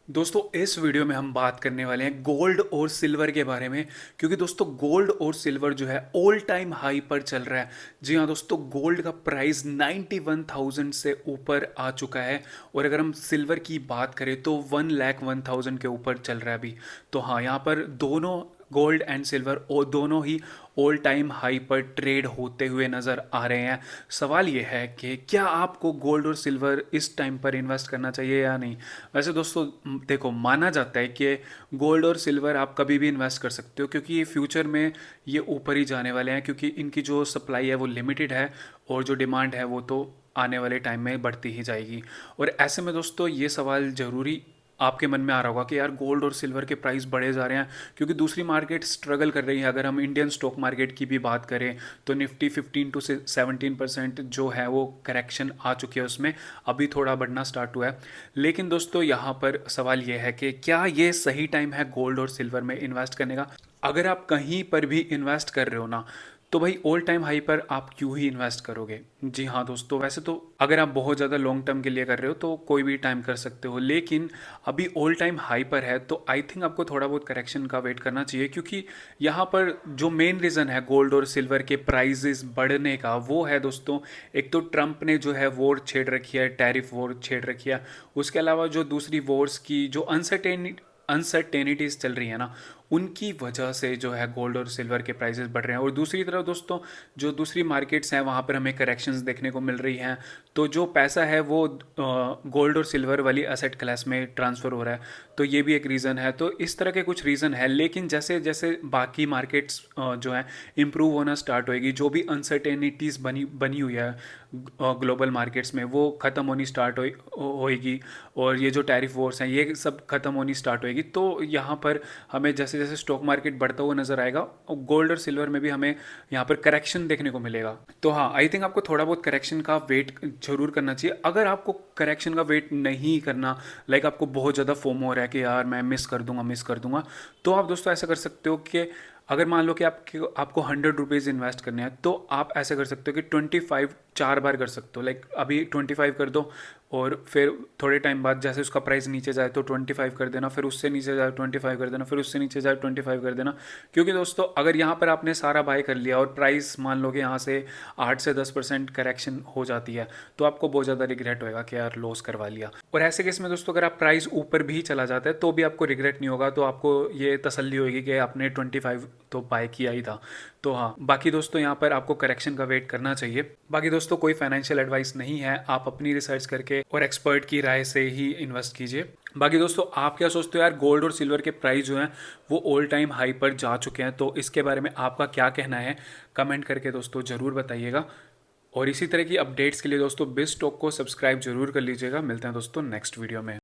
दोस्तों इस वीडियो में हम बात करने वाले हैं गोल्ड और सिल्वर के बारे में। क्योंकि दोस्तों गोल्ड और सिल्वर जो है ऑल टाइम हाई पर चल रहा है। जी हाँ दोस्तों, गोल्ड का प्राइस 91,000 से ऊपर आ चुका है। और अगर हम सिल्वर की बात करें तो 1,01,000 के ऊपर चल रहा है अभी। तो हाँ, यहाँ पर दोनों गोल्ड एंड सिल्वर और दोनों ही ऑल टाइम हाई पर ट्रेड होते हुए नज़र आ रहे हैं। सवाल ये है कि क्या आपको गोल्ड और सिल्वर इस टाइम पर इन्वेस्ट करना चाहिए या नहीं। वैसे दोस्तों देखो, माना जाता है कि गोल्ड और सिल्वर आप कभी भी इन्वेस्ट कर सकते हो, क्योंकि ये फ्यूचर में ये ऊपर ही जाने वाले हैं, क्योंकि इनकी जो सप्लाई है वो लिमिटेड है और जो डिमांड है वो तो आने वाले टाइम में बढ़ती ही जाएगी। और ऐसे में दोस्तों ये सवाल ज़रूरी आपके मन में आ रहा होगा कि यार गोल्ड और सिल्वर के प्राइस बढ़े जा रहे हैं क्योंकि दूसरी मार्केट स्ट्रगल कर रही है। अगर हम इंडियन स्टॉक मार्केट की भी बात करें तो निफ्टी 15 to 17% जो है वो करेक्शन आ चुकी है, उसमें अभी थोड़ा बढ़ना स्टार्ट हुआ है। लेकिन दोस्तों यहाँ पर सवाल ये है कि क्या ये सही टाइम है गोल्ड और सिल्वर में इन्वेस्ट करने का। अगर आप कहीं पर भी इन्वेस्ट कर रहे हो ना, तो भाई ऑल टाइम हाई पर आप क्यों ही इन्वेस्ट करोगे। जी हाँ दोस्तों, वैसे तो अगर आप बहुत ज़्यादा लॉन्ग टर्म के लिए कर रहे हो तो कोई भी टाइम कर सकते हो, लेकिन अभी ऑल टाइम हाई पर है तो आई थिंक आपको थोड़ा बहुत करेक्शन का वेट करना चाहिए। क्योंकि यहाँ पर जो मेन रीज़न है गोल्ड और सिल्वर के प्राइजेस बढ़ने का वो है दोस्तों, एक तो ट्रंप ने जो है वॉर छेड़ रखी है, टैरिफ वॉर छेड़ रखी है। उसके अलावा जो दूसरी वॉर्स की जो अनसर्टेनिटीज चल रही है ना, उनकी वजह से जो है गोल्ड और सिल्वर के प्राइसेस बढ़ रहे हैं। और दूसरी तरफ दोस्तों, जो दूसरी मार्केट्स हैं वहाँ पर हमें करेक्शंस देखने को मिल रही हैं, तो जो पैसा है वो गोल्ड और सिल्वर वाली असेट क्लास में ट्रांसफ़र हो रहा है। तो ये भी एक रीज़न है। तो इस तरह के कुछ रीज़न है, लेकिन जैसे जैसे बाकी मार्केट्स जो है इम्प्रूव होना स्टार्ट होएगी, जो भी अनसर्टेनिटीज़ बनी बनी हुई है ग्लोबल मार्केट्स में वो ख़त्म होनी स्टार्ट होएगी। और ये जो टैरिफ वॉर्स हैं ये सब ख़त्म होनी स्टार्ट होएगी, तो यहाँ पर हमें जैसे जैसे स्टॉक मार्केट बढ़ता हुआ नजर आएगा और गोल्ड और सिल्वर में भी हमें यहाँ पर करेक्शन देखने को मिलेगा। तो हाँ, आई थिंक आपको थोड़ा बहुत करेक्शन का वेट जरूर करना चाहिए। अगर आपको करेक्शन का वेट नहीं करना, लाइक आपको बहुत ज़्यादा फोमो हो रहा है कि यार मैं मिस कर दूंगा, तो आप दोस्तों ऐसा कर सकते हो कि अगर मान लो कि आपको 100 रुपीज़ इन्वेस्ट करने हैं, तो आप ऐसे कर सकते हो कि 25 4 बार कर सकते हो। लाइक अभी 25 कर दो और फिर थोड़े टाइम बाद जैसे उसका प्राइस नीचे जाए तो 25 कर देना, फिर उससे नीचे जाए 25 कर देना, फिर उससे नीचे जाए 25 कर देना। क्योंकि दोस्तों अगर यहाँ पर आपने सारा बाय कर लिया और प्राइस मान लो कि यहाँ से 8 से 10% करेक्शन हो जाती है, तो आपको बहुत ज़्यादा रिग्रेट होएगा कि यार लॉस करवा लिया। और ऐसे केस में दोस्तों अगर आप प्राइस ऊपर भी चला जाता है तो भी आपको रिग्रेट नहीं होगा, तो आपको ये तसल्ली होगी कि आपने 25 तो बाय किया ही था। तो हाँ, बाकी दोस्तों यहाँ पर आपको करेक्शन का वेट करना चाहिए। बाकी दोस्तों कोई फाइनेंशियल एडवाइस नहीं है, आप अपनी रिसर्च करके और एक्सपर्ट की राय से ही इन्वेस्ट कीजिए। बाकी दोस्तों आप क्या सोचते हो यार, गोल्ड और सिल्वर के प्राइस जो हैं वो ऑल टाइम हाई पर जा चुके हैं, तो इसके बारे में आपका क्या कहना है, कमेंट करके दोस्तों ज़रूर बताइएगा। और इसी तरह की अपडेट्स के लिए दोस्तों बिज स्टॉक को सब्सक्राइब जरूर कर लीजिएगा। मिलते हैं दोस्तों नेक्स्ट वीडियो में।